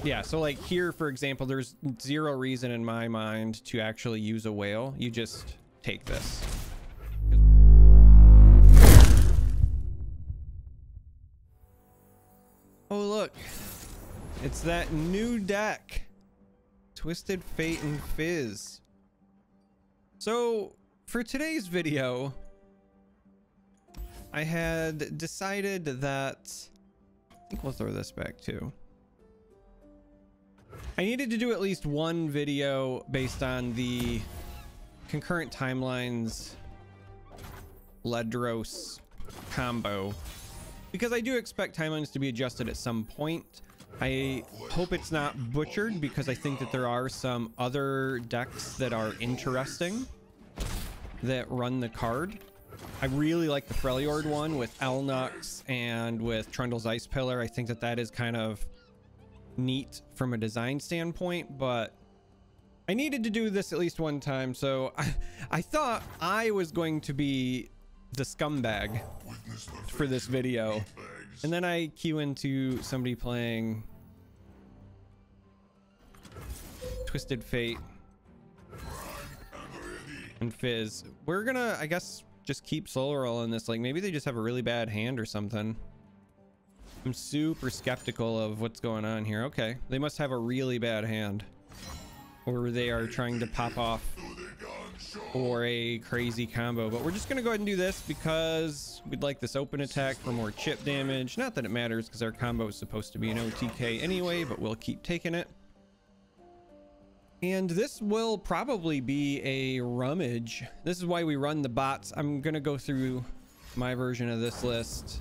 Yeah, so like here, for example, there's zero reason in my mind to actually use a whale. You just take this. Oh, look. It's that new deck. Twisted Fate and Fizz. So for today's video, I had decided that I think we'll throw this back too. I needed to do at least one video based on the Concurrent Timelines Ledros combo, because I do expect timelines to be adjusted at some point. I hope it's not butchered, because I think that there are some other decks that are interesting that run the card. I really like the Freljord one with Elnux and with Trundle's Ice Pillar. I think that that is kind of neat from a design standpoint, but I needed to do this at least one time, so I thought I was going to be the scumbag for this video, and then I cue into somebody playing Twisted Fate and Fizz. We're gonna, I guess, just keep solo rolling this. Like, maybe they just have a really bad hand or something. I'm super skeptical of what's going on here. Okay, they must have a really bad hand, or they are trying to pop off or a crazy combo. But we're just gonna go ahead and do this because we'd like this open attack for more chip damage. Not that it matters, because our combo is supposed to be an OTK anyway, but we'll keep taking it. And this will probably be a rummage. This is why we run the bots. I'm gonna go through my version of this list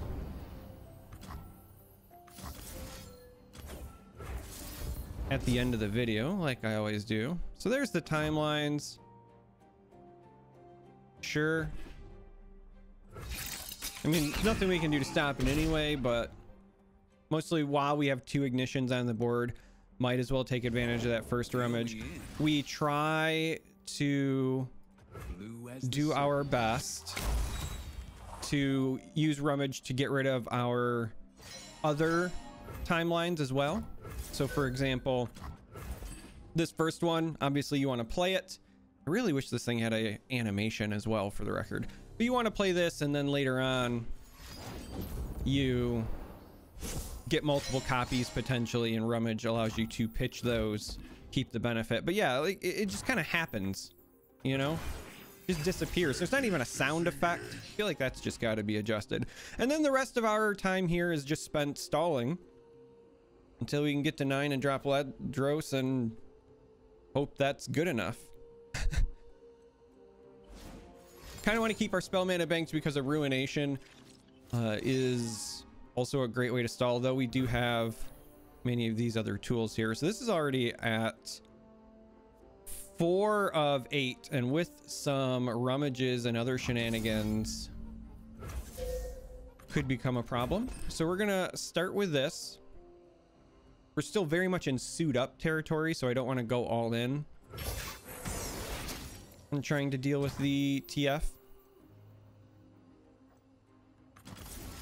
at the end of the video, like I always do. So there's the timelines. Sure. I mean, nothing we can do to stop it anyway, but mostly while we have two ignitions on the board, might as well take advantage of that first rummage. We try to do our best to use rummage to get rid of our other timelines as well. So for example, this first one, obviously you want to play it. I really wish this thing had a animation as well, for the record. But you want to play this, and then later on you get multiple copies potentially, and rummage allows you to pitch those, keep the benefit. But yeah, like it just kind of happens, you know, just disappears. There's not even a sound effect. I feel like that's just got to be adjusted. And then the rest of our time here is just spent stalling until we can get to 9 and drop Ledros, and hope that's good enough. Kind of want to keep our spell mana banked because of Ruination is also a great way to stall, though we do have many of these other tools here. So this is already at 4 of 8, and with some rummages and other shenanigans could become a problem. So we're gonna start with this. We're still very much in suit up territory, so I don't want to go all in. I'm trying to deal with the TF.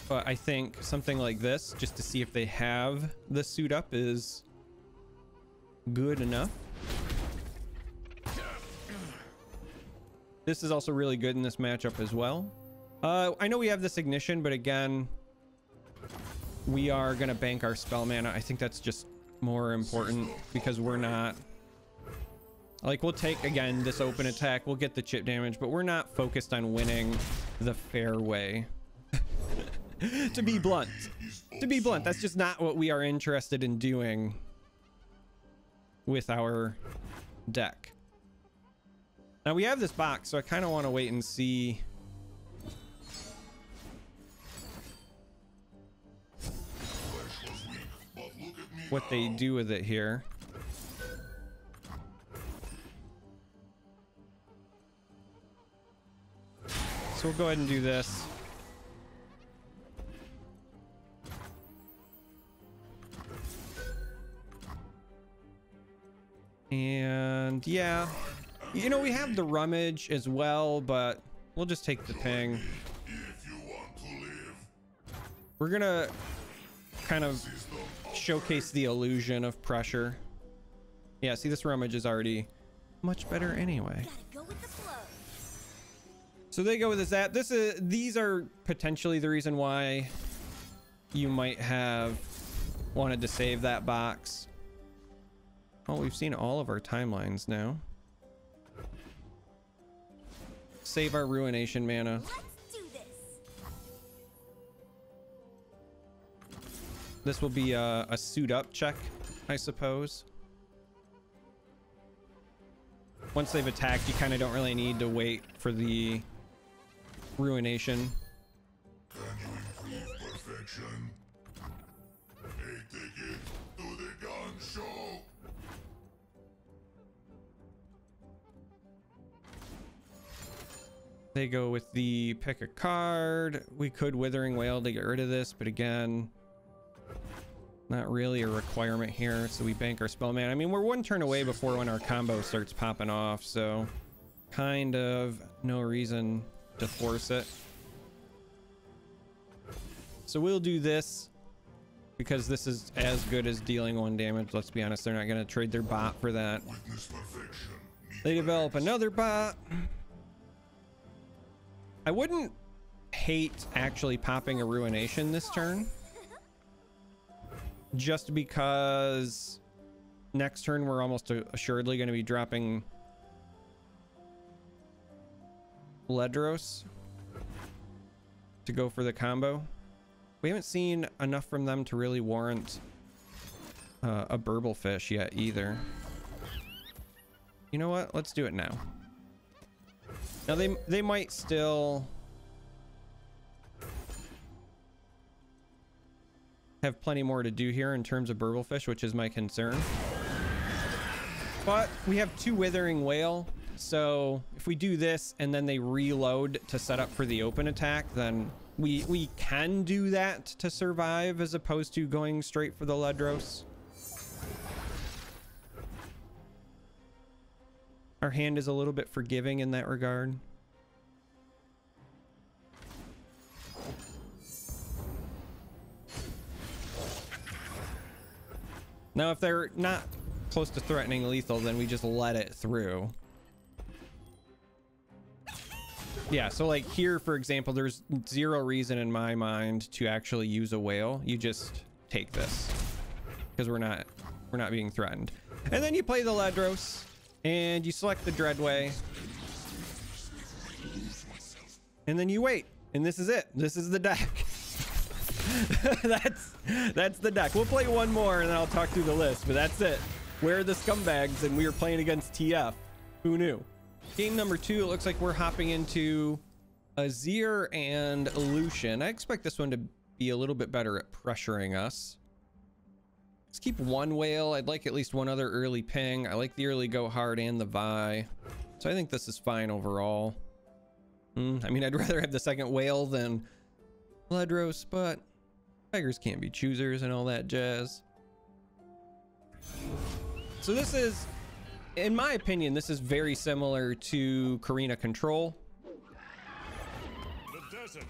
But I think something like this, just to see if they have the suit up, is good enough. This is also really good in this matchup as well. I know we have this ignition, but again, we are going to bank our spell mana. I think that's just more important, because we're not, like, we'll take, again, this open attack, we'll get the chip damage, but we're not focused on winning the fair way. To be blunt, that's just not what we are interested in doing with our deck. Now we have this box, so I kind of want to wait and see what they do with it here. So we'll go ahead and do this. And yeah, you know, we have the rummage as well, but we'll just take the ping. We're gonna kind of showcase the illusion of pressure. Yeah, see, this rummage is already much better anyway. Gotta go with the flow. So they go with this. These are potentially the reason why you might have wanted to save that box. Oh, we've seen all of our timelines now. Save our ruination mana. Let's do this. This will be a suit up check, I suppose. Once they've attacked, you kind of don't really need to wait for the ruination. Can you improve perfection? A ticket to the gun show. They go with the pick a card. We could Withering Wail to get rid of this, but again, not really a requirement here. So we bank our spell mana. I mean, we're one turn away before when our combo starts popping off, so kind of no reason to force it. So we'll do this because this is as good as dealing 1 damage. Let's be honest, they're not going to trade their bot for that. Witness perfection. They develop another bot. I wouldn't hate actually popping a ruination this turn, just because next turn we're almost assuredly going to be dropping Ledros to go for the combo. We haven't seen enough from them to really warrant a burble fish yet either. You know what? Let's do it now. Now they might still have plenty more to do here in terms of burblefish, which is my concern. But we have 2 Withering Wail, so if we do this and then they reload to set up for the open attack, then we can do that to survive as opposed to going straight for the Ledros. Our hand is a little bit forgiving in that regard. Now, if they're not close to threatening lethal, then we just let it through. Yeah, so like here, for example, there's 0 reason in my mind to actually use a whale. You just take this because we're not being threatened. And then you play the Ledros. And you select the Dreadway. And then you wait. And this is it. This is the deck. That's the deck. We'll play one more and then I'll talk through the list. But that's it. We're the scumbags and we are playing against TF. Who knew? Game number 2, it looks like we're hopping into Azir and Lucian. I expect this one to be a little bit better at pressuring us. Let's keep 1 whale. I'd like at least 1 other early ping. I like the early go hard and the Vi. So I think this is fine overall. I mean, I'd rather have the second whale than Ledros, but beggars can't be choosers and all that jazz. So this is, in my opinion, this is very similar to Karina Control. The desert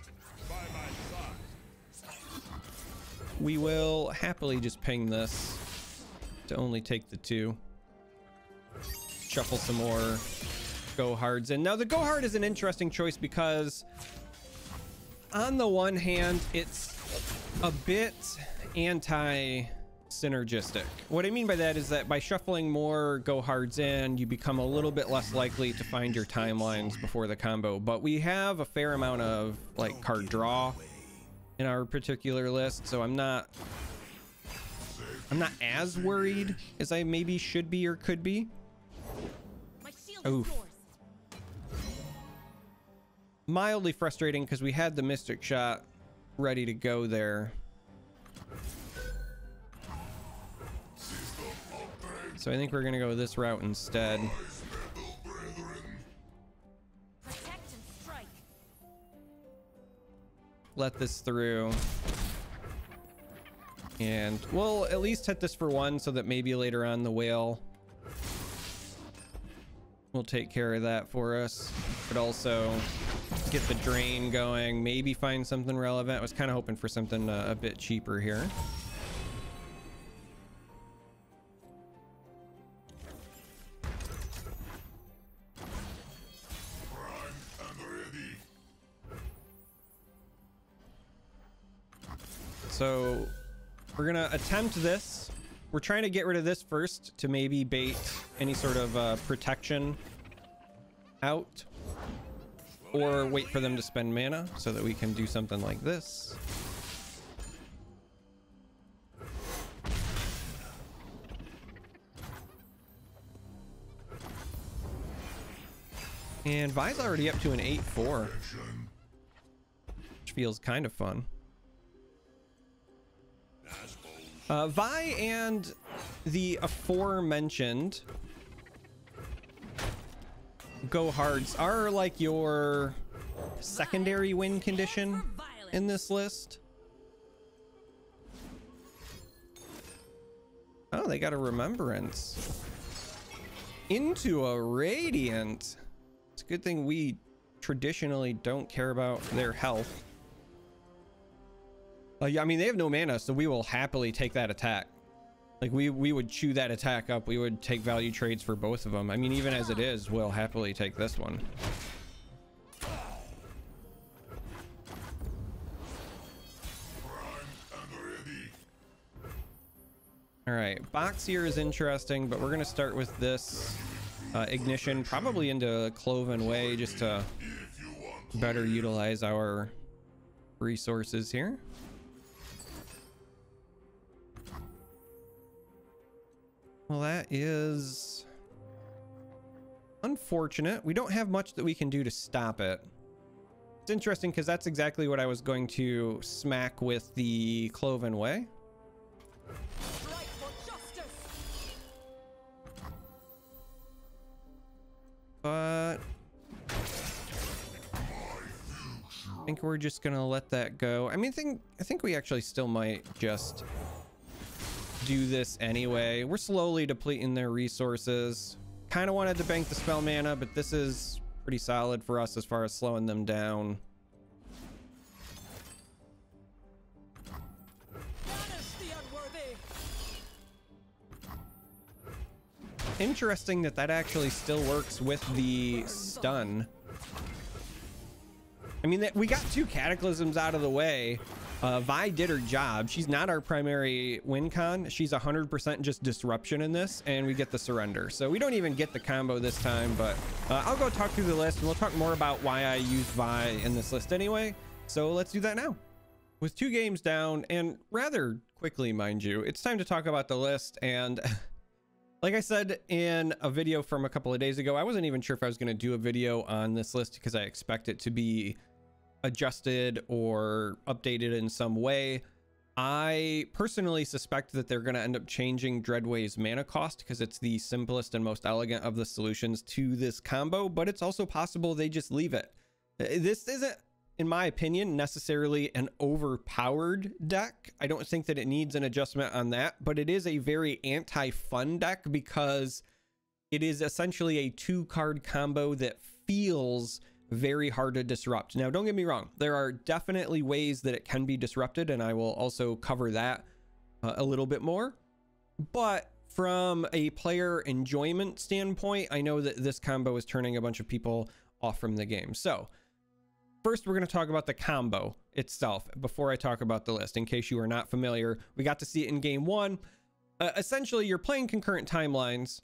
by my side. We will happily just ping this to only take the 2. Shuffle some more go hards in. Now the go hard is an interesting choice because on the one hand, it's a bit anti-synergistic. What I mean by that is that by shuffling more go hards in, you become a little bit less likely to find your timelines before the combo. But we have a fair amount of like card draw in our particular list, so I'm not as worried as I maybe should be or could be. Oof. Mildly frustrating because we had the Mystic Shot ready to go there. So I think we're gonna go this route instead. Let this through. And we'll at least hit this for 1 so that maybe later on the whale will take care of that for us. But also get the drain going, maybe find something relevant. I was kind of hoping for something a bit cheaper here. So we're gonna attempt this. We're trying to get rid of this first to maybe bait any sort of protection out, or wait for them to spend mana so that we can do something like this. And Vi's already up to an 8-4, which feels kind of fun. Vi and the aforementioned go hards are like your secondary win condition in this list. Oh, they got a remembrance into a radiant. It's a good thing we traditionally don't care about their health. I mean, they have no mana, so we will happily take that attack. Like, we would chew that attack up. We would take value trades for both of them. I mean, even as it is, we'll happily take this one. All right, box here is interesting, but we're going to start with this ignition, probably into Cloven Way, just to better utilize our resources here. Well, that is unfortunate. We don't have much that we can do to stop it. It's interesting because that's exactly what I was going to smack with the Cloven Way. But I think we're just gonna let that go. I mean, I think we actually still might just do this anyway. We're slowly depleting their resources. Kind of wanted to bank the spell mana, but this is pretty solid for us as far as slowing them down. Interesting that actually still works with the stun. I mean, we got 2 cataclysms out of the way. Vi did her job. She's not our primary win con. She's 100% just disruption in this, and we get the surrender. So we don't even get the combo this time, but I'll go talk through the list, and we'll talk more about why I use Vi in this list anyway. So let's do that now. With 2 games down, and rather quickly, mind you, it's time to talk about the list. And like I said in a video from a couple of days ago, I wasn't even sure if I was going to do a video on this list because I expect it to be adjusted or updated in some way. I personally suspect that they're going to end up changing Dreadway's mana cost because it's the simplest and most elegant of the solutions to this combo, but it's also possible they just leave it. This isn't, in my opinion, necessarily an overpowered deck. I don't think that it needs an adjustment on that, but it is a very anti-fun deck because it is essentially a 2-card combo that feels very hard to disrupt. Now, don't get me wrong, there are definitely ways that it can be disrupted, and I will also cover that a little bit more. But from a player enjoyment standpoint, I know that this combo is turning a bunch of people off from the game. So first, we're going to talk about the combo itself before I talk about the list. In case you are not familiar, we got to see it in game 1. Essentially, you're playing concurrent timelines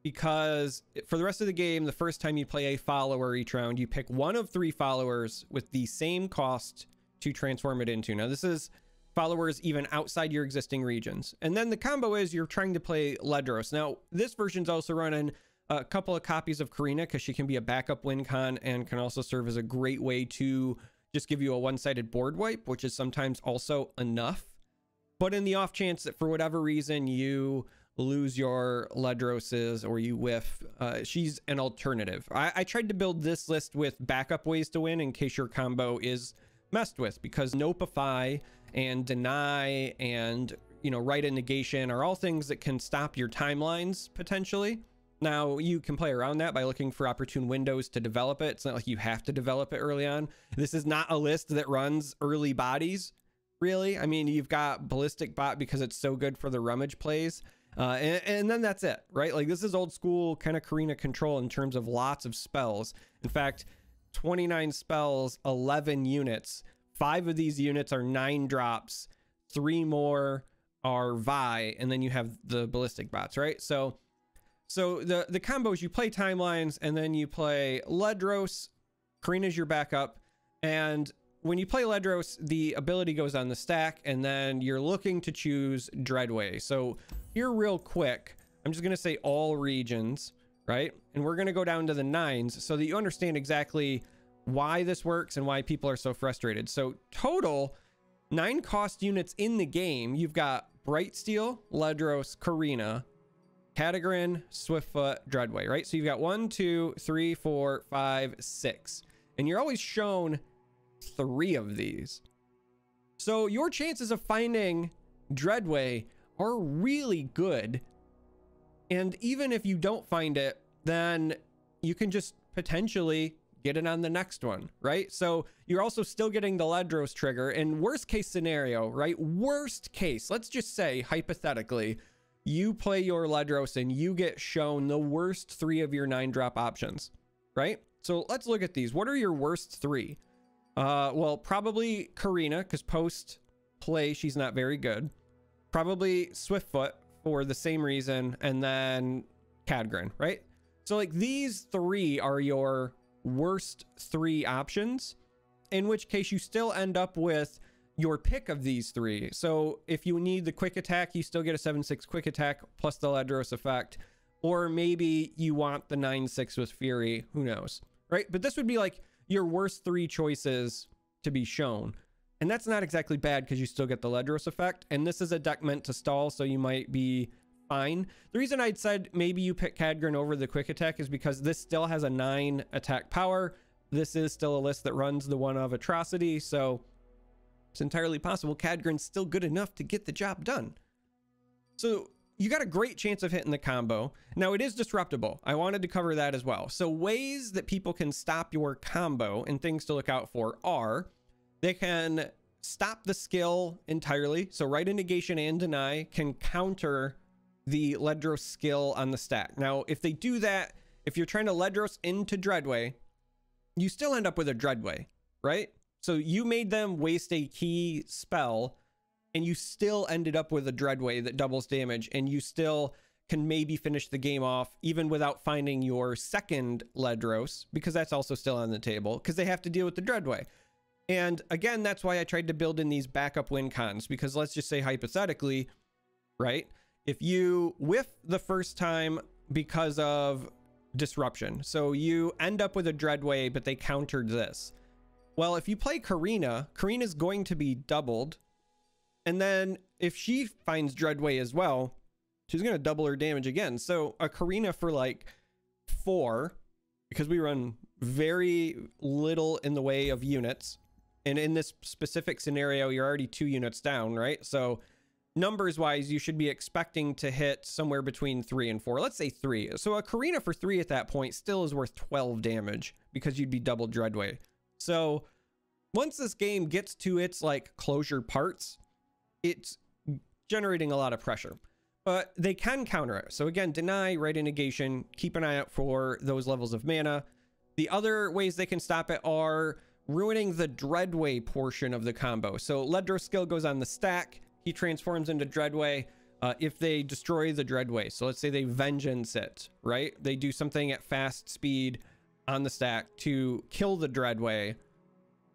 because for the rest of the game, the first time you play a follower each round, you pick one of 3 followers with the same cost to transform it into. Now, this is followers even outside your existing regions. And then the combo is you're trying to play Ledros. Now, this version's also running a couple of copies of Karina because she can be a backup win con and can also serve as a great way to just give you a one-sided board wipe, which is sometimes also enough. But in the off chance that for whatever reason you lose your Ledroses or you whiff, she's an alternative. I tried to build this list with backup ways to win in case your combo is messed with, because Nopify and Deny and, you know, Right and Negation are all things that can stop your timelines potentially. Now, you can play around that by looking for opportune windows to develop it. It's not like you have to develop it early on. This is not a list that runs early bodies, really. I mean, you've got Ballistic Bot because it's so good for the rummage plays. And then that's it, right? Like, this is old school kind of Karina control in terms of lots of spells. In fact, 29 spells, 11 units. 5 of these units are 9 drops. 3 more are Vi, and then you have the ballistic bots, right? So the combos, you play Timelines, and then you play Ledros. Karina's your backup, and when you play Ledros, the ability goes on the stack, and then you're looking to choose Dreadway. So here real quick, I'm just gonna say all regions, right? And we're gonna go down to the 9s so that you understand exactly why this works and why people are so frustrated. So total 9 cost units in the game. You've got Brightsteel, Ledros, Karina, Katagrin, Swiftfoot, Dreadway, right? So you've got 1, 2, 3, 4, 5, 6, and you're always shown 3 of these. So your chances of finding Dreadway are really good. And even if you don't find it, then you can just potentially get it on the next one, right? So you're also still getting the Ledros trigger. And worst case scenario, right? Worst case, let's just say hypothetically, you play your Ledros and you get shown the worst 3 of your 9 drop options, right? So let's look at these. What are your worst 3? Well, probably Karina, because post play, she's not very good. Probably Swiftfoot for the same reason. And then Katagrin, right? So like these 3 are your worst 3 options, in which case you still end up with your pick of these 3. So if you need the quick attack, you still get a 7/6 quick attack plus the Ledros effect, or maybe you want the 9/6 with Fury, who knows, right? But this would be like your worst 3 choices to be shown, and that's not exactly bad because you still get the Ledros effect, and this is a deck meant to stall, so you might be fine. The reason I'd said maybe you pick Katagrin over the quick attack is because this still has a 9 attack power. This is still a list that runs the 1 of Atrocity, so it's entirely possible Katagrin's still good enough to get the job done. So you got a great chance of hitting the combo. Now it is disruptible. I wanted to cover that as well. So ways that people can stop your combo and things to look out for are they can stop the skill entirely. So Right in Negation and Deny can counter the Ledros skill on the stack. Now, if they do that, if you're trying to Ledros into Dreadway, you still end up with a Dreadway, right? So you made them waste a key spell, and you still ended up with a Dreadway that doubles damage, and you still can maybe finish the game off even without finding your second Ledros, because that's also still on the table, because they have to deal with the Dreadway. And again, that's why I tried to build in these backup win cons, because let's just say hypothetically, right? If you whiff the first time because of disruption, so you end up with a Dreadway, but they countered this. Well, if you play Karina, Karina's going to be doubled. And then if she finds Dreadway as well, she's going to double her damage again. So a Karina for like 4, because we run very little in the way of units. And in this specific scenario, you're already 2 units down, right? So numbers wise, you should be expecting to hit somewhere between 3 and 4. Let's say 3. So a Karina for 3 at that point still is worth 12 damage because you'd be double Dreadway. So once this game gets to its like closure parts, it's generating a lot of pressure, but they can counter it. So again, Deny, Right in Negation, keep an eye out for those levels of mana. The other ways they can stop it are ruining the Dreadway portion of the combo. So Ledros skill goes on the stack. He transforms into Dreadway. If they destroy the Dreadway, so let's say they vengeance it, right? They do something at fast speed on the stack to kill the Dreadway,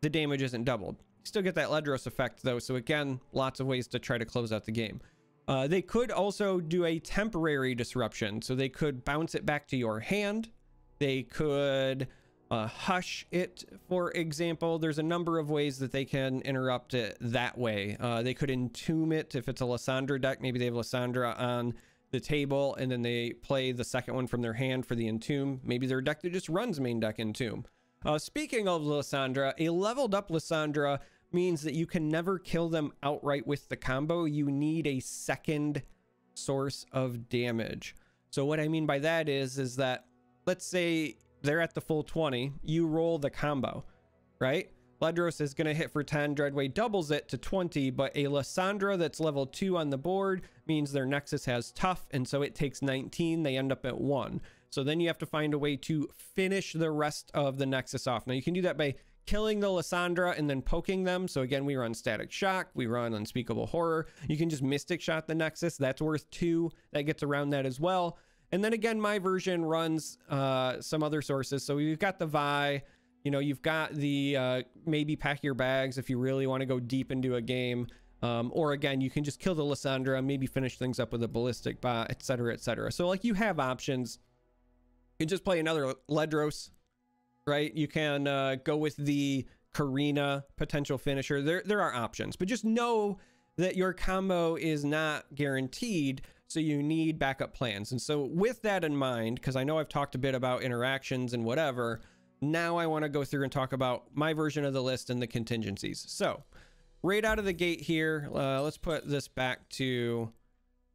the damage isn't doubled. You still get that Ledros effect though, so again, lots of ways to try to close out the game. They could also do a temporary disruption, so they could bounce it back to your hand. They could hush it, for example. There's a number of ways that they can interrupt it that way. They could entomb it if it's a Lysandra deck. Maybe they have Lysandra on the table and then they play the second one from their hand for the entomb. Maybe they're a deck that just runs main deck entomb. Speaking of Lysandra, a leveled up Lysandra means that you can never kill them outright with the combo. You need a second source of damage. So what I mean by that is that, let's say they're at the full 20, you roll the combo, right? Ledros is going to hit for 10, Dreadway doubles it to 20, but a Lysandra that's level 2 on the board means their Nexus has tough, and so it takes 19, they end up at 1. So then you have to find a way to finish the rest of the Nexus off. Now you can do that by killing the Lysandra and then poking them. So again, we run Static Shock, we run Unspeakable Horror. You can just Mystic Shot the Nexus. That's worth 2. That gets around that as well. And then again, my version runs some other sources. So you've got the Vi, you know, you've got the maybe pack your bags if you really want to go deep into a game. Or again, you can just kill the Lysandra, maybe finish things up with a ballistic bot, etc., etc. So like you have options. You can just play another Ledros, right? You can go with the Karina potential finisher. There are options, but just know that your combo is not guaranteed, so you need backup plans. And so with that in mind, because I know I've talked a bit about interactions and whatever, now I want to go through and talk about my version of the list and the contingencies. So right out of the gate here, let's put this back to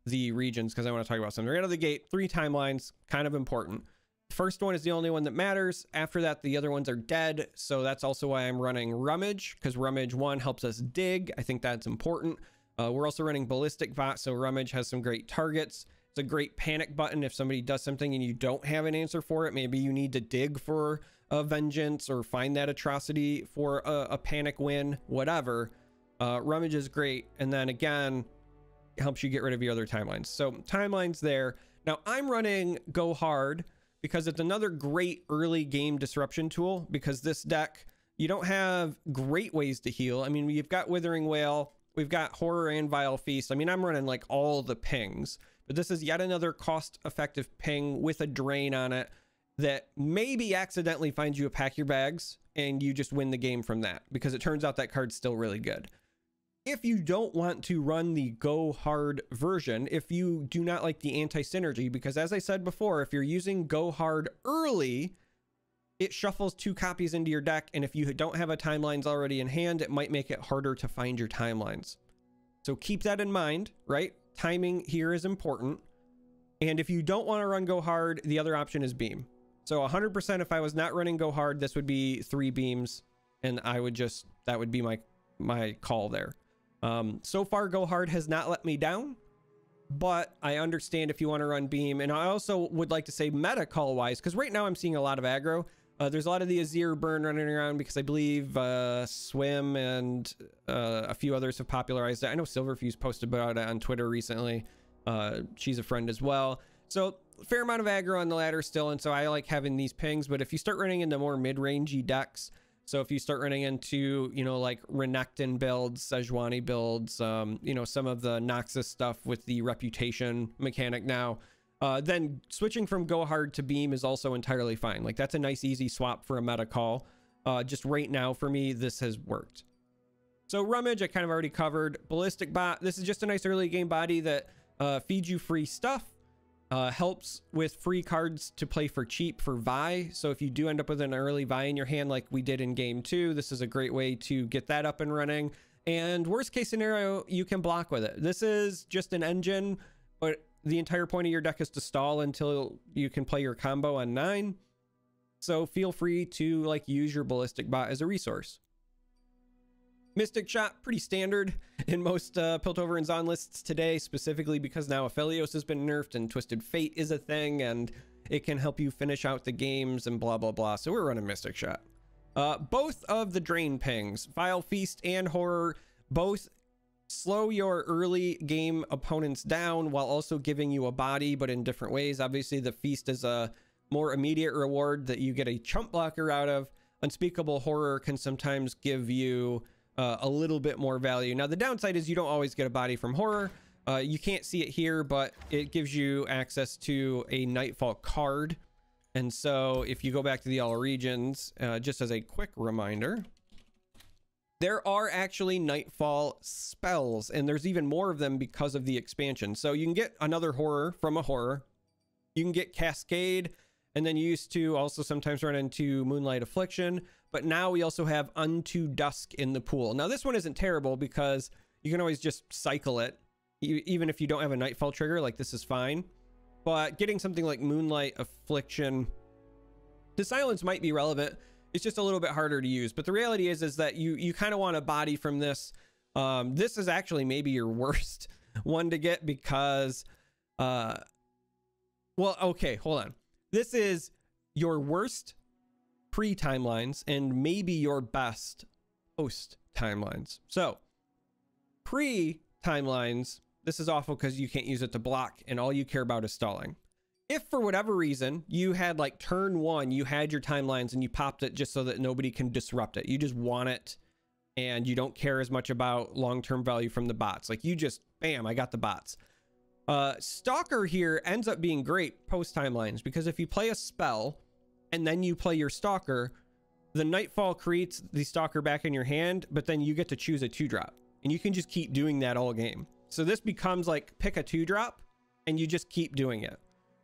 the regions because I want to talk about something. Right out of the gate, 3 timelines, kind of important. First one is the only one that matters. After that, the other ones are dead. So that's also why I'm running Rummage, because Rummage 1 helps us dig. I think that's important. We're also running Ballistic Bot, so Rummage has some great targets. It's a great panic button if somebody does something and you don't have an answer for it. Maybe you need to dig for a vengeance or find that atrocity for a panic win, whatever. Rummage is great. And then again, it helps you get rid of your other timelines. So timelines there. Now I'm running Go Hard, because it's another great early game disruption tool, because this deck, you don't have great ways to heal. I mean, you've got Withering Wail, we've got Horror and Vile Feast. I mean, I'm running like all the pings, but this is yet another cost-effective ping with a drain on it that maybe accidentally finds you a pack your bags and you just win the game from that, because it turns out that card's still really good. If you don't want to run the Go Hard version, if you do not like the anti-synergy, because as I said before, if you're using Go Hard early, it shuffles 2 copies into your deck, and if you don't have a timelines already in hand, it might make it harder to find your timelines. So keep that in mind, right? Timing here is important. And if you don't want to run Go Hard, the other option is Beam. So 100% if I was not running Go Hard, this would be 3 beams, and I would just, that would be my call there. So far Go Hard has not let me down, but I understand if you want to run Beam. And I also would like to say meta call wise, because right now I'm seeing a lot of aggro. There's a lot of the Azir burn running around because I believe Swim and a few others have popularized it. I know Silverfuse posted about it on Twitter recently. She's a friend as well. So fair amount of aggro on the ladder still, and so I like having these pings. But if you start running into more mid-rangey decks, so if you start running into, you know, like Renekton builds, Sejuani builds, you know, some of the Noxus stuff with the reputation mechanic now, then switching from Go Hard to Beam is also entirely fine. Like that's a nice easy swap for a meta call. Just right now for me, this has worked. So Rummage, I kind of already covered. Ballistic Bot, this is just a nice early game body that feeds you free stuff. Helps with free cards to play for cheap for Vi. So if you do end up with an early Vi in your hand like we did in game 2, this is a great way to get that up and running. And worst case scenario, you can block with it. This is just an engine, but the entire point of your deck is to stall until you can play your combo on 9. So feel free to like use your Ballistic Bot as a resource. Mystic Shot, pretty standard in most Piltover and Zon lists today, specifically because now Aphelios has been nerfed and Twisted Fate is a thing, and it can help you finish out the games and blah, blah, blah. So we're running Mystic Shot. Both of the Drain pings, Vile Feast and Horror, both slow your early game opponents down while also giving you a body, but in different ways. Obviously, the Feast is a more immediate reward that you get a chump blocker out of. Unspeakable Horror can sometimes give you a little bit more value. Now the downside is you don't always get a body from Horror. You can't see it here, but it gives you access to a Nightfall card. And so if you go back to the all regions, just as a quick reminder, there are actually Nightfall spells, and there's even more of them because of the expansion. So you can get another Horror from a Horror. You can get Cascade, and then you used to also sometimes run into Moonlight Affliction. But now we also have Unto Dusk in the pool. Now this one isn't terrible because you can always just cycle it. Even if you don't have a Nightfall trigger, like this is fine. But getting something like Moonlight Affliction to silence might be relevant. It's just a little bit harder to use. But the reality is that you kind of want a body from this. This is actually maybe your worst one to get because, well, okay, hold on. This is your worst pre-timelines and maybe your best post-timelines. So pre-timelines, this is awful because you can't use it to block and all you care about is stalling. If for whatever reason you had like turn one, you had your timelines and you popped it just so that nobody can disrupt it. You just want it and you don't care as much about long-term value from the bots. Like you just, bam, I got the bots. Stalker here ends up being great post timelines because if you play a spell and then you play your Stalker, the Nightfall creates the Stalker back in your hand, but then you get to choose a 2-drop and you can just keep doing that all game. So this becomes like pick a 2-drop and you just keep doing it.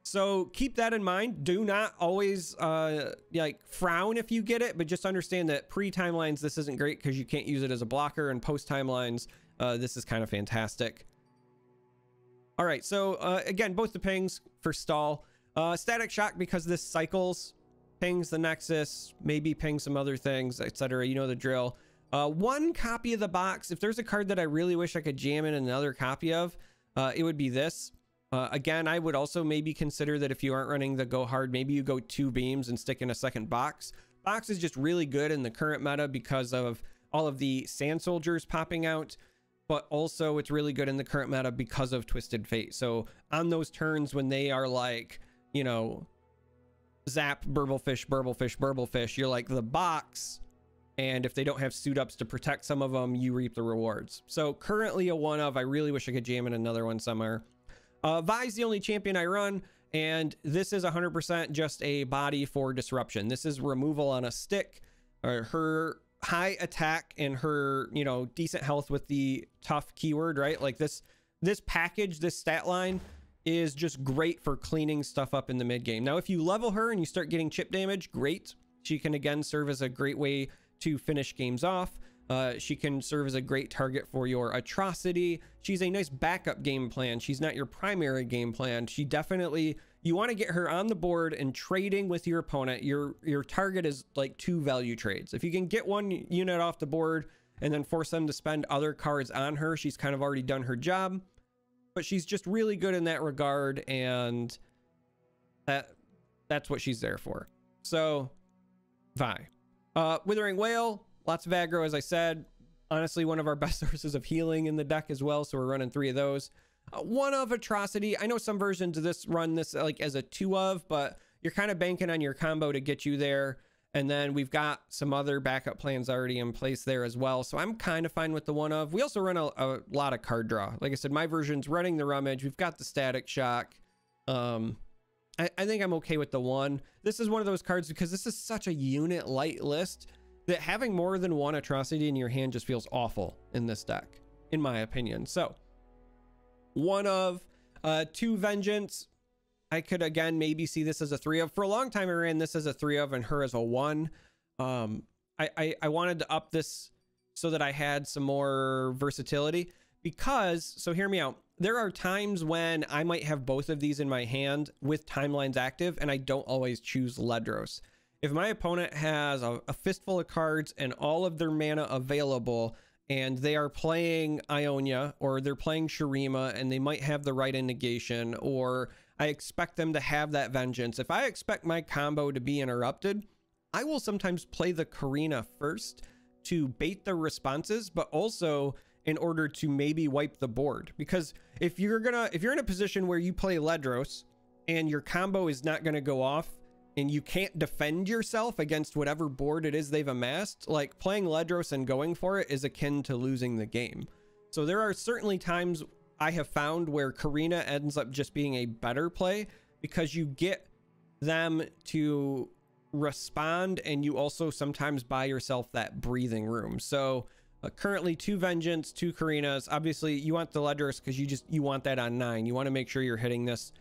So keep that in mind. Do not always like frown if you get it, but just understand that pre-timelines, this isn't great because you can't use it as a blocker, and post-timelines, this is kind of fantastic. All right, so again, both the pings for stall. Static shock because this cycles, pings the Nexus, maybe ping some other things, etc. You know the drill. One copy of the box. If there's a card that I really wish I could jam in another copy of, it would be this. Again, I would also maybe consider that if you aren't running the go hard, maybe you go 2 beams and stick in a second box. Box is just really good in the current meta because of all of the sand soldiers popping out, but also it's really good in the current meta because of Twisted Fate. So on those turns when they are like, you know, zap, burblefish, burblefish, burblefish, you're like the box. And if they don't have suit ups to protect some of them, you reap the rewards. So currently a 1 of, I really wish I could jam in another one somewhere. Vi's the only champion I run, and this is 100% just a body for disruption. This is removal on a stick, or her high attack and her, you know, decent health with the tough keyword, right? Like this package, this stat line is just great for cleaning stuff up in the mid game. Now, if you level her and you start getting chip damage, great. She can again serve as a great way to finish games off. She can serve as a great target for your atrocity. She's a nice backup game plan. She's not your primary game plan. She definitely, you want to get her on the board and trading with your opponent. Your target is like 2 value trades. If you can get 1 unit off the board and then force them to spend other cards on her, she's kind of already done her job. But she's just really good in that regard, and that's what she's there for. So Vi. Withering Whale, lots of aggro, as I said. Honestly, one of our best sources of healing in the deck as well, so we're running 3 of those. 1 of Atrocity. I know some versions of this run this like as a 2 of, but you're kind of banking on your combo to get you there. And then we've got some other backup plans already in place there as well. So I'm kind of fine with the 1 of. We also run a lot of card draw. Like I said, my version's running the Rummage. We've got the Static Shock. I think I'm okay with the 1. This is one of those cards because this is such a unit light list that having more than 1 Atrocity in your hand just feels awful in this deck, in my opinion. So 1 of, 2 Vengeance. I could again maybe see this as a 3 of. For a long time I ran this as a 3 of and her as a 1. I wanted to up this so that I had some more versatility because, so hear me out, there are times when I might have both of these in my hand with timelines active and I don't always choose Ledros. If my opponent has a fistful of cards and all of their mana available and they are playing Ionia or they're playing Shurima and they might have the right in negation, or I expect them to have that Vengeance. If I expect my combo to be interrupted, I will sometimes play the Karina first to bait the responses, but also in order to maybe wipe the board. Because if you're in a position where you play Ledros and your combo is not gonna go off and you can't defend yourself against whatever board it is they've amassed, like playing Ledros and going for it is akin to losing the game. So there are certainly times I have found where Karina ends up just being a better play because you get them to respond and you also sometimes buy yourself that breathing room. So currently 2 Vengeance, 2 Karinas. Obviously you want the Ledros because you want that on 9. You want to make sure you're hitting this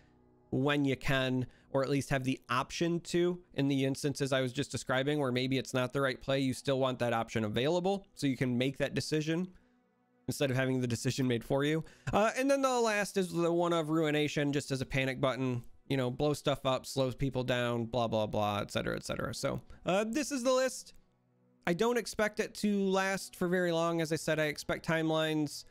when you can, or at least have the option to. In the instances I was just describing where maybe it's not the right play, you still want that option available so you can make that decision instead of having the decision made for you. And then the last is the 1 of Ruination, just as a panic button, you know, blow stuff up, slows people down, blah, blah, blah, etc., etc. So this is the list. I don't expect it to last for very long. As I said, I expect timelines,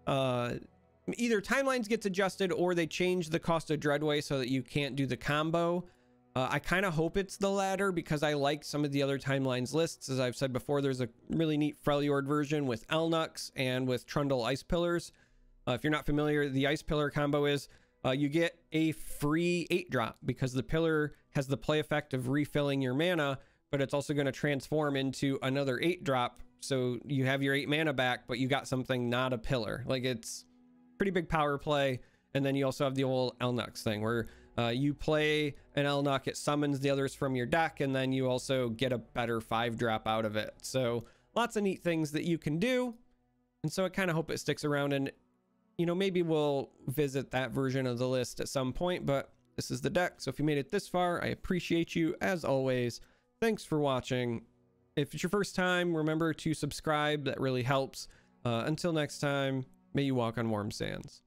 either timelines gets adjusted or they change the cost of Dreadway so that you can't do the combo. I kind of hope it's the latter because I like some of the other Timelines lists. As I've said before, there's a really neat Freljord version with Elnux and with Trundle Ice Pillars. If you're not familiar, the Ice Pillar combo is you get a free 8-drop because the pillar has the play effect of refilling your mana, but it's also going to transform into another 8-drop. So you have your 8 mana back, but you got something not a pillar. Like, it's pretty big power play. And then you also have the old Elnux thing where you play an Elnux, it summons the others from your deck, and then you also get a better 5-drop out of it. So lots of neat things that you can do. And so I kind of hope it sticks around, and you know, maybe we'll visit that version of the list at some point, but this is the deck. So if you made it this far, I appreciate you as always. Thanks for watching. If it's your first time, remember to subscribe. That really helps. Until next time, may you walk on warm sands.